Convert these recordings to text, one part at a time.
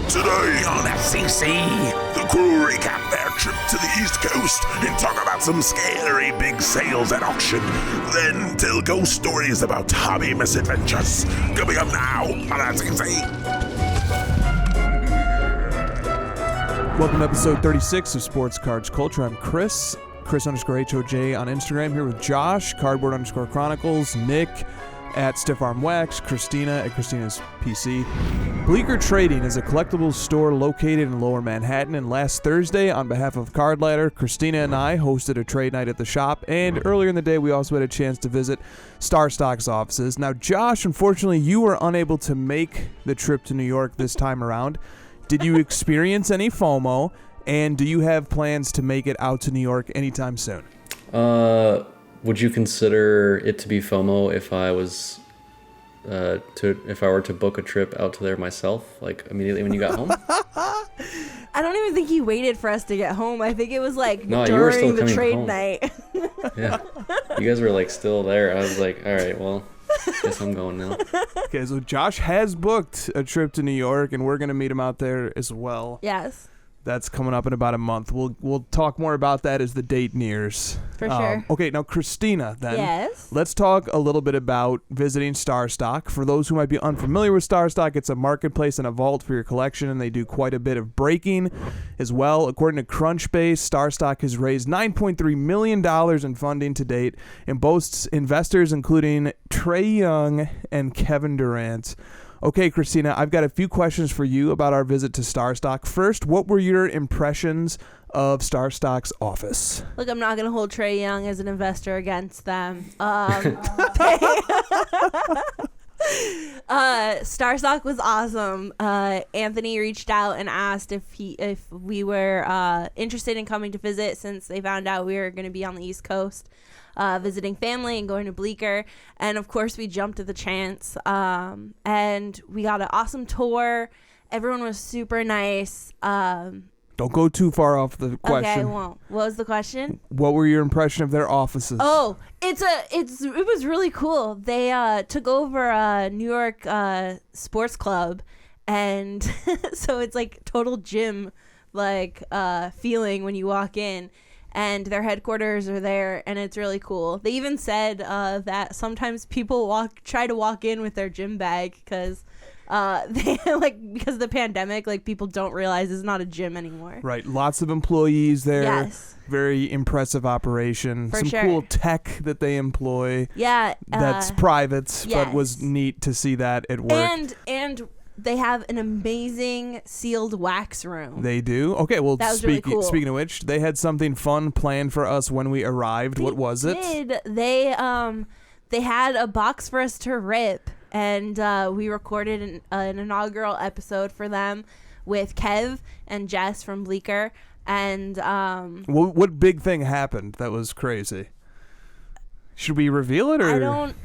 Today on SCC, the crew recap their trip to the East Coast and talk about some scary big sales at auction. Then tell ghost stories about hobby misadventures. Coming up now on SCC. Welcome to episode 36 of Sports Cards Culture. I'm Chris _HOJ on Instagram, here with Josh, Cardboard_Chronicles, Nick at Stiff Arm Wax, Kristina at Kristina's PC. Bleecker Trading is a collectibles store located in Lower Manhattan, and last Thursday, on behalf of Card Ladder, Kristina and I hosted a trade night at the shop, and earlier in the day, we also had a chance to visit StarStock's offices. Now, Josh, unfortunately, you were unable to make the trip to New York this time around. Did you experience any FOMO, and do you have plans to make it out to New York anytime soon? Would you consider it to be FOMO if I was if I were to book a trip out to there myself, like immediately when you got home? I don't even think he waited for us to get home. I think it was like No, you were still during the coming trade home. night. Yeah, you guys were like still there. I was like, all right, well, guess I'm going now. Okay, so Josh has booked a trip to New York, and we're going to meet him out there as well. Yes. That's coming up in about a month. We'll talk more about that as the date nears. For sure. Okay, now Kristina, then. Yes. Let's talk a little bit about visiting StarStock. For those who might be unfamiliar with StarStock, it's a marketplace and a vault for your collection, and they do quite a bit of breaking as well. According to Crunchbase, StarStock has raised $9.3 million in funding to date and boasts investors including Trae Young and Kevin Durant. Okay, Kristina, I've got a few questions for you about our visit to StarStock. First, what were your impressions of StarStock's office? Look, I'm not going to hold Trae Young as an investor against them. StarStock was awesome. Anthony reached out and asked if we were interested in coming to visit, since they found out we were going to be on the East Coast. Visiting family and going to Bleecker, and of course we jumped at the chance, and we got an awesome tour. Everyone was super nice. Don't go too far off the question. Okay, I won't. What was the question? What were your impression of their offices? Oh, it was really cool. They took over a New York sports club, and so it's like total gym like feeling when you walk in. And their headquarters are there, and it's really cool. They even said that sometimes people try to walk in with their gym bag because because of the pandemic, like people don't realize it's not a gym anymore. Right, lots of employees there. Yes. Very impressive operation. For Some sure. cool tech that they employ. Yeah. That's private, yes. but was neat to see that at work. And they have an amazing sealed wax room. They do? Okay, well, That was really cool. Speaking of which, they had something fun planned for us when we arrived. What was it? They had a box for us to rip, and we recorded an inaugural episode for them with Kev and Jess from Bleecker. And what big thing happened that was crazy? Should we reveal it, or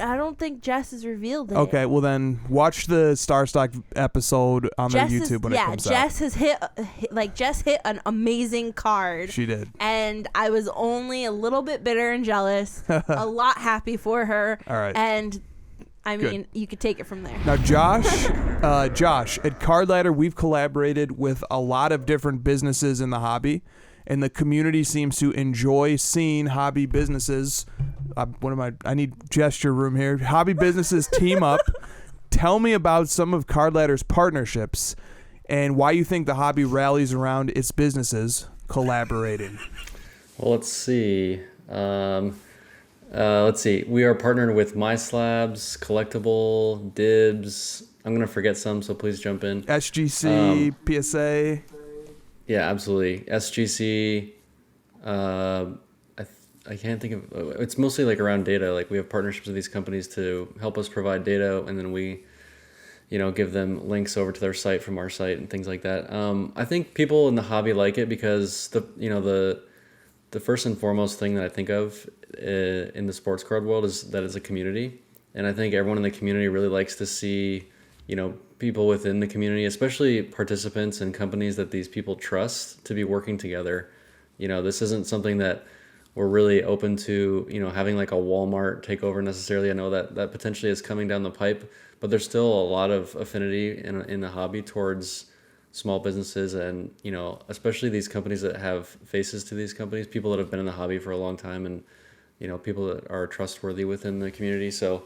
I don't think Jess has revealed it. Okay, well then watch the StarStock episode on their YouTube when it comes out. Jess has hit an amazing card. She did. And I was only a little bit bitter and jealous, a lot happy for her. All right. And I mean, Good. you could take it from there. Now, Josh, at Card Ladder, we've collaborated with a lot of different businesses in the hobby, and the community seems to enjoy seeing hobby businesses. I need gesture room here. Hobby businesses team up. Tell me about some of Card Ladder's partnerships and why you think the hobby rallies around its businesses collaborating. Well, let's see. We are partnered with My Slabs, Collectible, Dibs. I'm going to forget some, so please jump in. SGC, PSA. Yeah, absolutely. SGC. I can't think of. It's mostly like around data. Like we have partnerships with these companies to help us provide data, and then we, give them links over to their site from our site and things like that. I think people in the hobby like it because the first and foremost thing that I think of in the sports card world is that it's a community, and I think everyone in the community really likes to see, people within the community, especially participants and companies that these people trust, to be working together. This isn't something that we're really open to, having like a Walmart takeover necessarily. I know that potentially is coming down the pipe, but there's still a lot of affinity in the hobby towards small businesses and, especially these companies that have faces to these companies, people that have been in the hobby for a long time and, people that are trustworthy within the community. So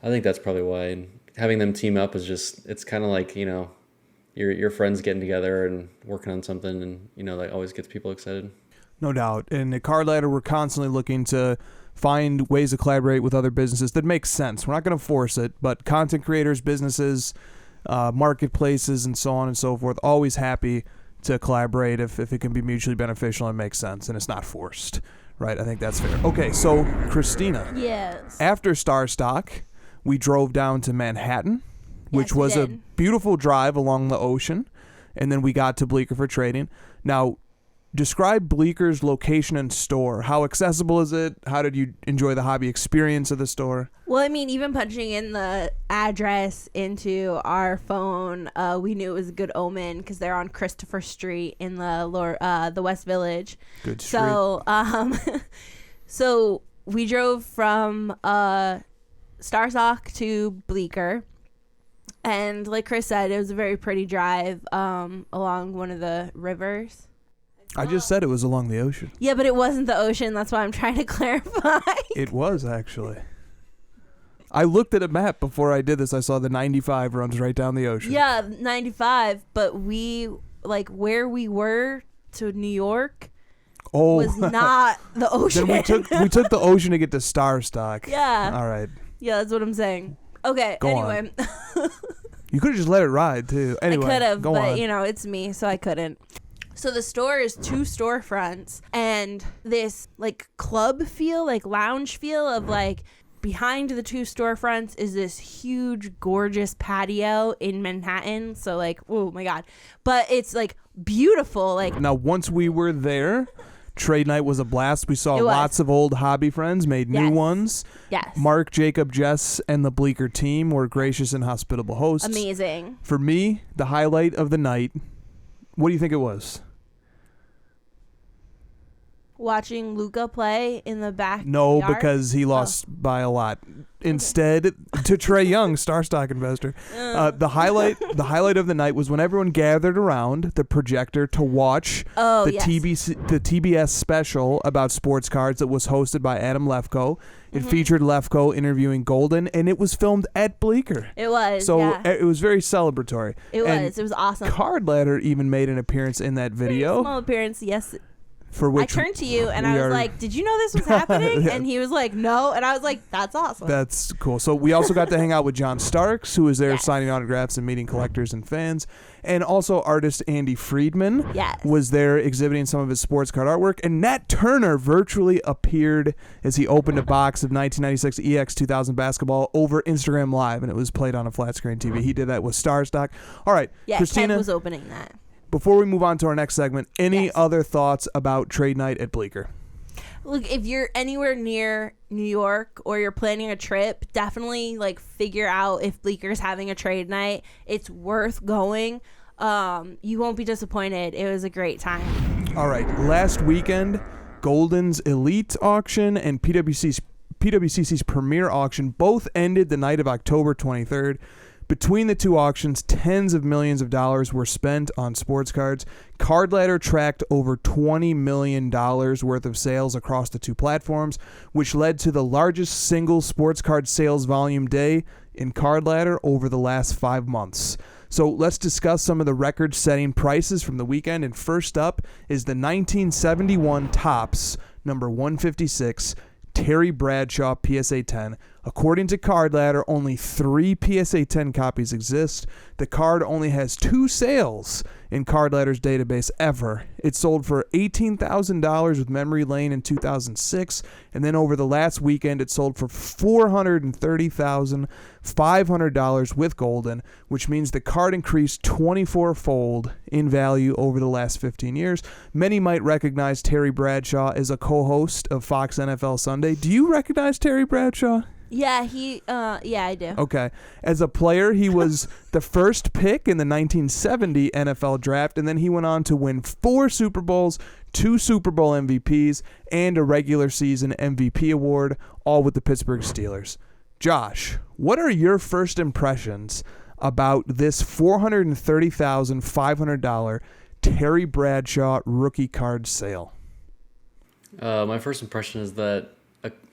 I think that's probably why. And having them team up is just, it's kind of like, your friends getting together and working on something and, that always gets people excited. No doubt. And at Card Ladder, we're constantly looking to find ways to collaborate with other businesses that make sense. We're not going to force it, but content creators, businesses, marketplaces, and so on and so forth, always happy to collaborate if it can be mutually beneficial and makes sense and it's not forced. Right? I think that's fair. Okay, so Kristina. Yes. After StarStock, we drove down to Manhattan, which Yes, we was a did. beautiful drive along the ocean, and then we got to Bleecker for trading. Now, describe Bleecker's location and store. How accessible is it? How did you enjoy the hobby experience of the store? Well, I mean, even punching in the address into our phone, we knew it was a good omen because they're on Christopher Street in the West Village. Good street. So, so we drove from StarStock to Bleecker, and like Chris said, it was a very pretty drive along one of the rivers. I just said it was along the ocean. Yeah, but it wasn't the ocean. That's why I'm trying to clarify. It was, actually. I looked at a map before I did this. I saw the 95 runs right down the ocean. Yeah, 95, but where we were to New York was not the ocean. Then we took the ocean to get to StarStock. Yeah. All right. Yeah, that's what I'm saying. Okay, Go anyway. You could have just let it ride, too. Anyway, I could have, go but on. it's me, so I couldn't. So the store is 2 storefronts and this like club feel, like lounge feel of like behind the 2 storefronts is this huge, gorgeous patio in Manhattan. So like, oh my God. But it's like beautiful. Like Now, once we were there, trade night was a blast. We saw It was. lots of old hobby friends, made new Yes. ones. yes. Mark, Jacob, Jess, and the Bleecker team were gracious and hospitable hosts. Amazing. For me, the highlight of the night, what do you think it was? Watching Luca play in the back. No, because he lost by a lot. Instead, to Trey Young, StarStock investor, the highlight of the night was when everyone gathered around the projector to watch the yes. TBS special about sports cards that was hosted by Adam Lefkoe. It featured Lefkoe interviewing Golden, and it was filmed at Bleecker. It was. So yeah. it was very celebratory. It And was. It was awesome. Card Ladder even made an appearance in that video. Small appearance. Yes. For I which turned to you and we I was are- like, "Did you know this was happening?" Yeah. And he was like, "No." And I was like, "That's awesome." That's cool. So we also got to hang out with John Starks, who was there Yes. signing autographs and meeting collectors and fans. And also artist Andy Friedman Yes. was there exhibiting some of his sports card artwork. And Nat Turner virtually appeared as he opened a box of 1996 EX 2000 basketball over Instagram Live, and it was played on a flat screen TV. He did that with StarStock. All right, Yeah, Kristina, Ken was opening that. before we move on to our next segment, any Yes. other thoughts about trade night at Bleecker? Look, if you're anywhere near New York or you're planning a trip, definitely like figure out if Bleecker's having a trade night. It's worth going. You won't be disappointed. It was a great time. All right, last weekend, Golden's Elite auction and PWCC's Premier auction both ended the night of October 23rd. Between the two auctions, tens of millions of dollars were spent on sports cards. Card Ladder tracked over $20 million worth of sales across the two platforms, which led to the largest single sports card sales volume day in Card Ladder over the last 5 months. So let's discuss some of the record-setting prices from the weekend. And first up is the 1971 Topps number 156 Terry Bradshaw PSA 10. According to Card Ladder, only 3 PSA 10 copies exist. The card only has 2 sales in Card Ladder's database ever. It sold for $18,000 with Memory Lane in 2006, and then over the last weekend it sold for $430,500 with Golden, which means the card increased 24-fold in value over the last 15 years. Many might recognize Terry Bradshaw as a co-host of Fox NFL Sunday. Do you recognize Terry Bradshaw? Yeah, yeah, I do. Okay. As a player, he was the first pick in the 1970 NFL draft, and then he went on to win 4 Super Bowls, 2 Super Bowl MVPs, and a regular season MVP award, all with the Pittsburgh Steelers. Josh, what are your first impressions about this $430,500 Terry Bradshaw rookie card sale? My first impression is that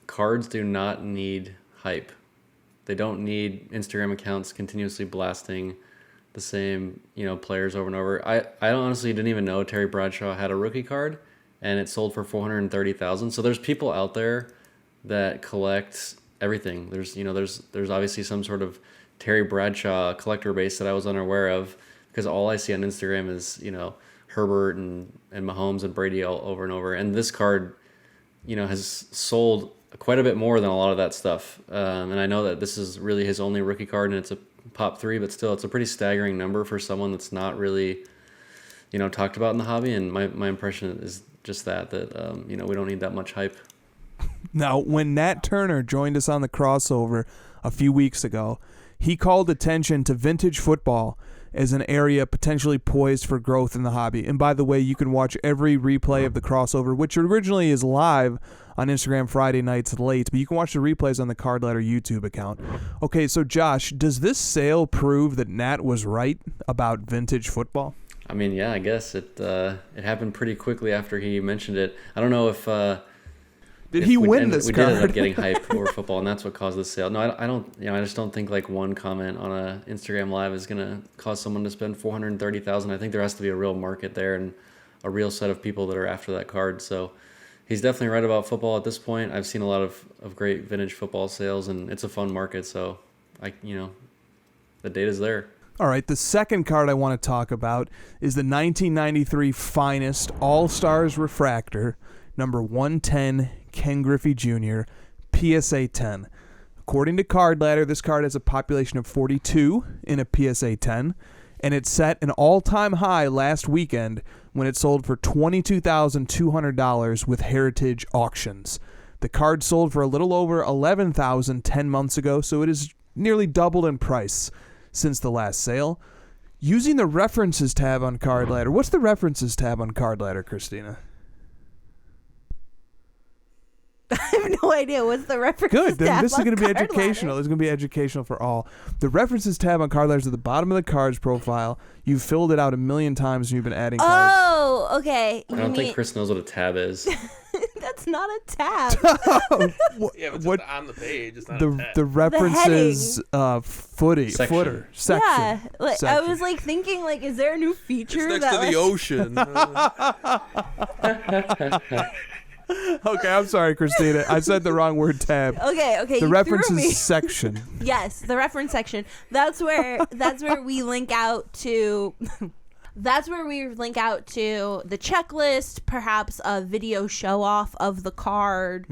cards do not need hype. They don't need Instagram accounts continuously blasting the same, players over and over. I honestly didn't even know Terry Bradshaw had a rookie card, and it sold for $430,000. So there's people out there that collect everything. There's obviously some sort of Terry Bradshaw collector base that I was unaware of, because all I see on Instagram is, Herbert and Mahomes and Brady all over and over. And this card, has sold quite a bit more than a lot of that stuff. And I know that this is really his only rookie card, and it's a Pop 3, but still, it's a pretty staggering number for someone that's not really, talked about in the hobby. And my impression is just that we don't need that much hype. Now, when Nat Turner joined us on the crossover a few weeks ago, he called attention to vintage football as an area potentially poised for growth in the hobby. And by the way, you can watch every replay of the crossover, which originally is live on Instagram Friday nights late, but you can watch the replays on the Card Ladder YouTube account. Okay, so Josh, does this sale prove that Nat was right about vintage football? I mean, yeah, I guess it happened pretty quickly after he mentioned it. I don't know if did he win this we card? We did end up getting hype over football, and that's what caused the sale. No, I don't. I just don't think like one comment on a Instagram live is gonna cause someone to spend $430,000. I think there has to be a real market there and a real set of people that are after that card. So he's definitely right about football at this point. I've seen a lot of great vintage football sales, and it's a fun market. So the data's there. All right, the second card I want to talk about is the 1993 Finest All-Stars Refractor, number 110, Ken Griffey Jr., PSA 10. According to Card Ladder, this card has a population of 42 in a PSA 10, and it set an all-time high last weekend when it sold for $22,200 with Heritage Auctions. The card sold for a little over $11,000 10 months ago, so it is nearly doubled in price since the last sale. Using the References tab on Card Ladder, what's the References tab on Card Ladder, Kristina? I have no idea. What's the references Good. Then tab this is on going to be Card educational. Ladder? This is going to be educational for all. The References tab on Card Ladder is at the bottom of the cards profile. You've filled it out a million times and you've been adding cards. Oh, okay. I don't think Chris knows what a tab is. That's not a tab. Yeah, but it's on the page. It's not a tab. The References footer section. Yeah, like, I was like thinking, like, is there a new feature It's next to the ocean. Okay, I'm sorry, Kristina. I said the wrong word, tab. Okay. The you References threw me. section. Yes, the reference section. That's where we link out to. That's where we link out to the checklist, perhaps a video show off of the card,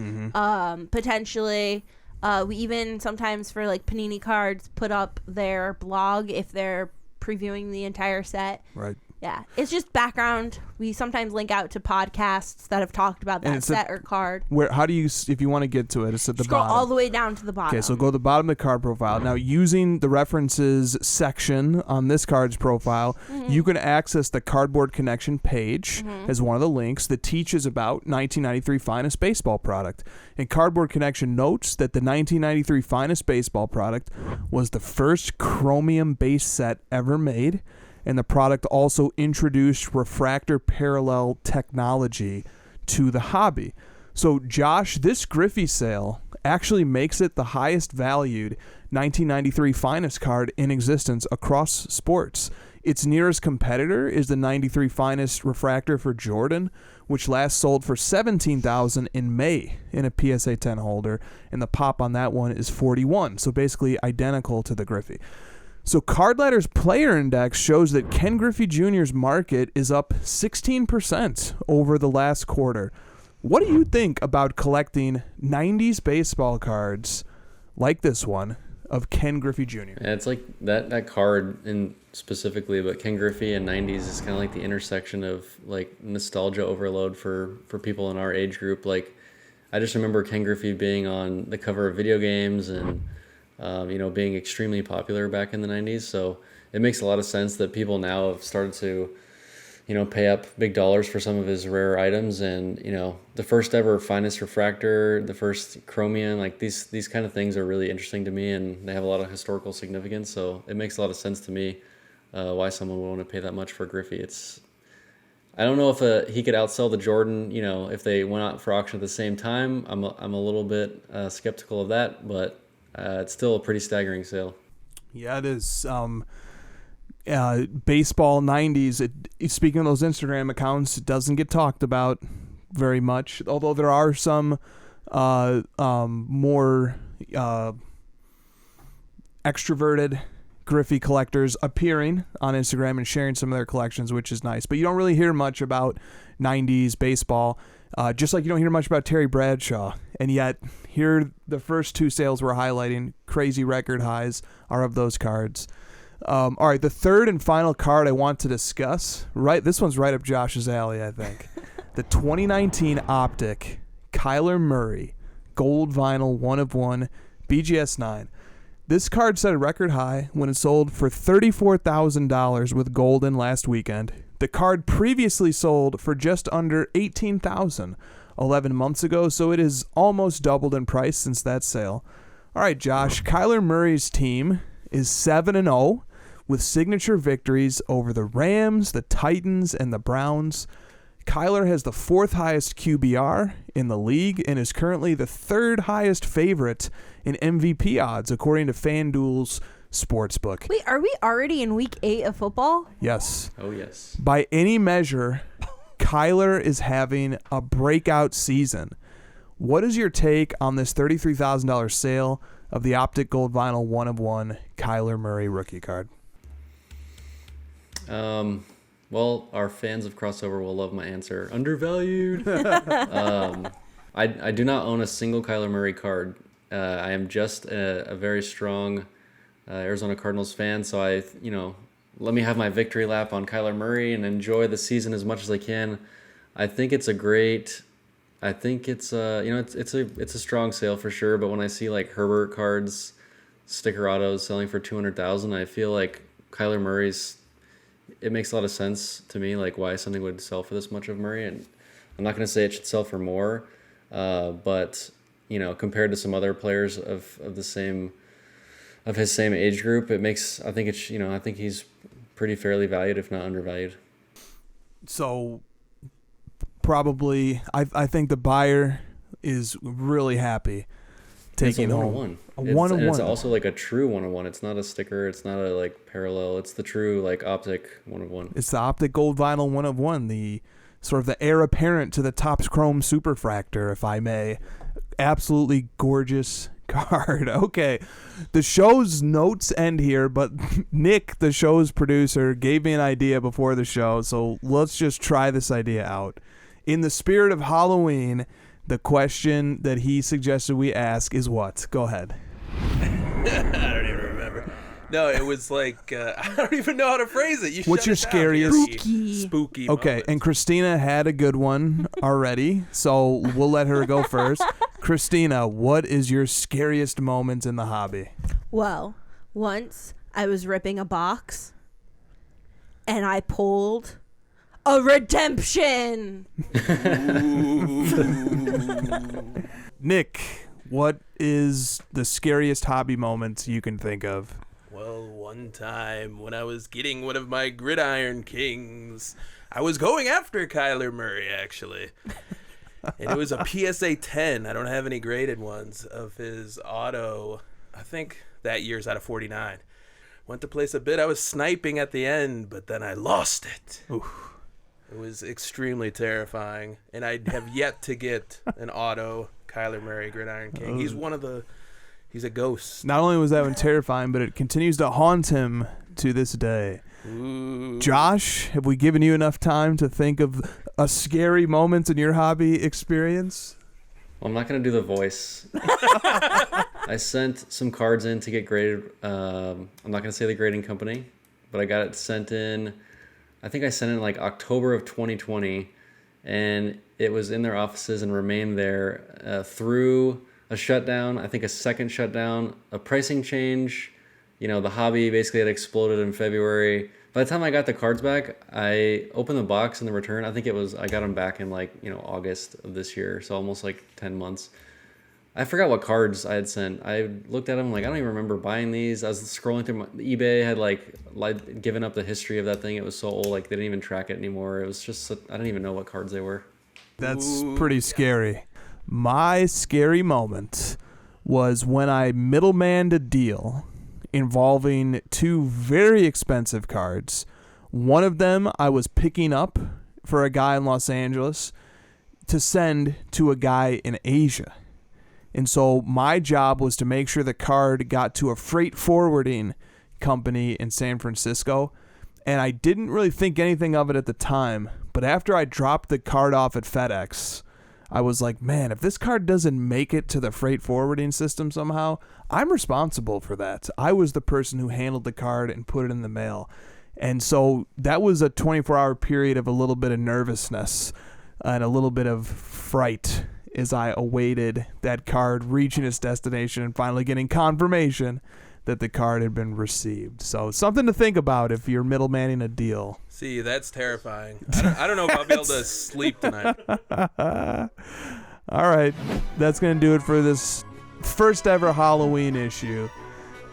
potentially. We even sometimes for like Panini cards put up their blog if they're previewing the entire set. Right. Yeah, it's just background. We sometimes link out to podcasts that have talked about that set or card. Where? How do you, if you want to get to it, it's at the Scroll bottom. all the way down to the bottom. Okay, so go to the bottom of the card profile. Now, using the References section on this card's profile, you can access the Cardboard Connection page as one of the links that teaches about 1993 Finest Baseball product. And Cardboard Connection notes that the 1993 Finest Baseball product was the first chromium base set ever made, and the product also introduced refractor parallel technology to the hobby. So, Josh, this Griffey sale actually makes it the highest valued 1993 Finest card in existence across sports. Its nearest competitor is the 93 Finest refractor for Jordan, which last sold for $17,000 in May in a PSA 10 holder, and the pop on that one is 41, so basically identical to the Griffey. So Card Ladder's player index shows that Ken Griffey Jr.'s market is up 16% over the last quarter. What do you think about collecting 90s baseball cards like this one of Ken Griffey Jr.? Yeah, it's like that card in specifically, but Ken Griffey and 90s is kind of like the intersection of like nostalgia overload for people in our age group. Like, I just remember Ken Griffey being on the cover of video games and being extremely popular back in the 90s. So it makes a lot of sense that people now have started to, pay up big dollars for some of his rare items. And, the first ever finest refractor, the first chromium, like these kind of things are really interesting to me, and they have a lot of historical significance. So it makes a lot of sense to me why someone would want to pay that much for Griffey. I don't know if he could outsell the Jordan, if they went out for auction at the same time. I'm a little bit skeptical of that, but it's still a pretty staggering sale. Yeah, it is. Baseball 90s, speaking of those Instagram accounts, it doesn't get talked about very much, although there are some more extroverted Griffey collectors appearing on Instagram and sharing some of their collections, which is nice. But you don't really hear much about 90s baseball, just like you don't hear much about Terry Bradshaw. And yet, here the first two sales we're highlighting, crazy record highs, are of those cards. All right, the third and final card I want to discuss, this one's right up Josh's alley, I think. The 2019 Optic Kyler Murray gold vinyl 1/1 BGS 9. This card set a record high when it sold for $34,000 with gold in last weekend. The card previously sold for just under $18,000 11 months ago, so it has almost doubled in price since that sale. All right, Josh, Kyler Murray's team is 7-0 with signature victories over the Rams, the Titans, and the Browns. Kyler has the fourth highest QBR in the league and is currently the third highest favorite in MVP odds, according to FanDuel's Sportsbook. Wait, are we already in week 8 of football? Yes. Oh, yes. By any measure, Kyler is having a breakout season. What is your take on this $33,000 sale of the Optic Gold Vinyl 1/1 Kyler Murray rookie card? Well, our fans of crossover will love my answer. Undervalued. I do not own a single Kyler Murray card. I am just a very strong Arizona Cardinals fan, so let me have my victory lap on Kyler Murray and enjoy the season as much as I can. I think it's a strong sale for sure, but when I see like Herbert cards, sticker autos selling for $200,000, I feel like Kyler Murray's, it makes a lot of sense to me, like why something would sell for this much of Murray. And I'm not going to say it should sell for more, but compared to some other players of his same age group, I think he's pretty fairly valued, if not undervalued. So probably, I think the buyer is really happy taking home a 1/1. And it's also like a true 1/1. It's not a sticker. It's not a like parallel. It's the true like Optic 1/1. It's the Optic Gold Vinyl 1/1, the sort of the heir apparent to the Topps Chrome Superfractor, if I may. Absolutely gorgeous card. Okay, the show's notes end here, but Nick, the show's producer, gave me an idea before the show, so let's just try this idea out. In the spirit of Halloween, the question that he suggested we ask is what? Go ahead. I don't even remember. No, it was like, I don't even know how to phrase it. What's your scariest? Spooky Okay, moment. and Kristina had a good one already, so we'll let her go first. Kristina, what is your scariest moment in the hobby? Well, once I was ripping a box and I pulled a redemption. Nick, what is the scariest hobby moment you can think of? Well, one time when I was getting one of my Gridiron Kings, I was going after Kyler Murray, actually. And it was a PSA 10. I don't have any graded ones of his auto. I think that year's out of 49. Went to place a bid. I was sniping at the end, but then I lost it. Oof. It was extremely terrifying. And I have yet to get an auto Kyler Murray Gridiron King. He's a ghost. Not only was that one terrifying, but it continues to haunt him to this day. Ooh. Josh, have we given you enough time to think of a scary moment in your hobby experience? Well, I'm not going to do the voice. I sent some cards in to get graded. I'm not going to say the grading company, but I got it sent in. I think I sent it in like October of 2020, and it was in their offices and remained there through a shutdown, I think a second shutdown, a pricing change. The hobby basically had exploded in February. By the time I got the cards back, I opened the box and the return. I think I got them back in like, August of this year. So almost like 10 months. I forgot what cards I had sent. I looked at them like, I don't even remember buying these. I was scrolling through eBay, had like given up the history of that thing. It was so old, like they didn't even track it anymore. It was just, I didn't even know what cards they were. That's pretty scary. My scary moment was when I middlemanned a deal involving 2 very expensive cards. One of them I was picking up for a guy in Los Angeles to send to a guy in Asia. And so my job was to make sure the card got to a freight forwarding company in San Francisco. And I didn't really think anything of it at the time. But after I dropped the card off at FedEx, I was like, man, if this card doesn't make it to the freight forwarding system somehow, I'm responsible for that. I was the person who handled the card and put it in the mail. And so that was a 24-hour period of a little bit of nervousness and a little bit of fright as I awaited that card reaching its destination and finally getting confirmation that the card had been received. So something to think about if you're middlemaning a deal. See, that's terrifying. I don't know if I'll be able to sleep tonight. All right, that's going to do it for this first ever Halloween issue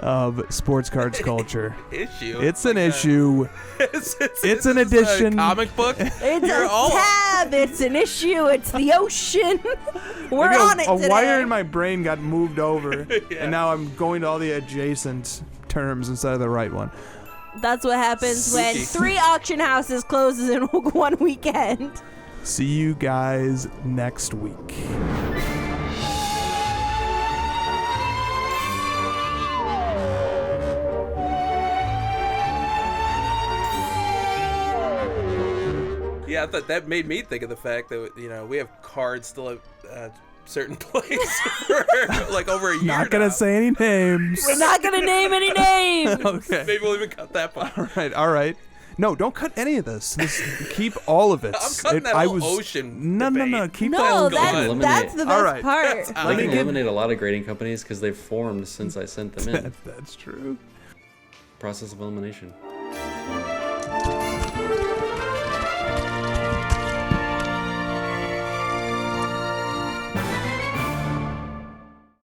of Sports Cards Culture. Issue? It's an issue. It's an edition. A comic book? It's a tab. It's an issue. It's the ocean. We're on it today. A wire in my brain got moved over, and now I'm going to all the adjacent terms instead of the right one. That's what happens when 3 auction houses closes in one weekend. See you guys next week. Yeah, I thought that made me think of the fact that we have cards still at a certain place for like over a year. Not gonna say any names. We're not gonna name any names. Okay. Maybe we'll even cut that part. All right. No, don't cut any of this. Keep all of it. I'm cutting that whole ocean. No. debate. Keep No, that. that's the best All right. part. I can eliminate a lot of grading companies because they've formed since I sent them in. That's true. Process of elimination.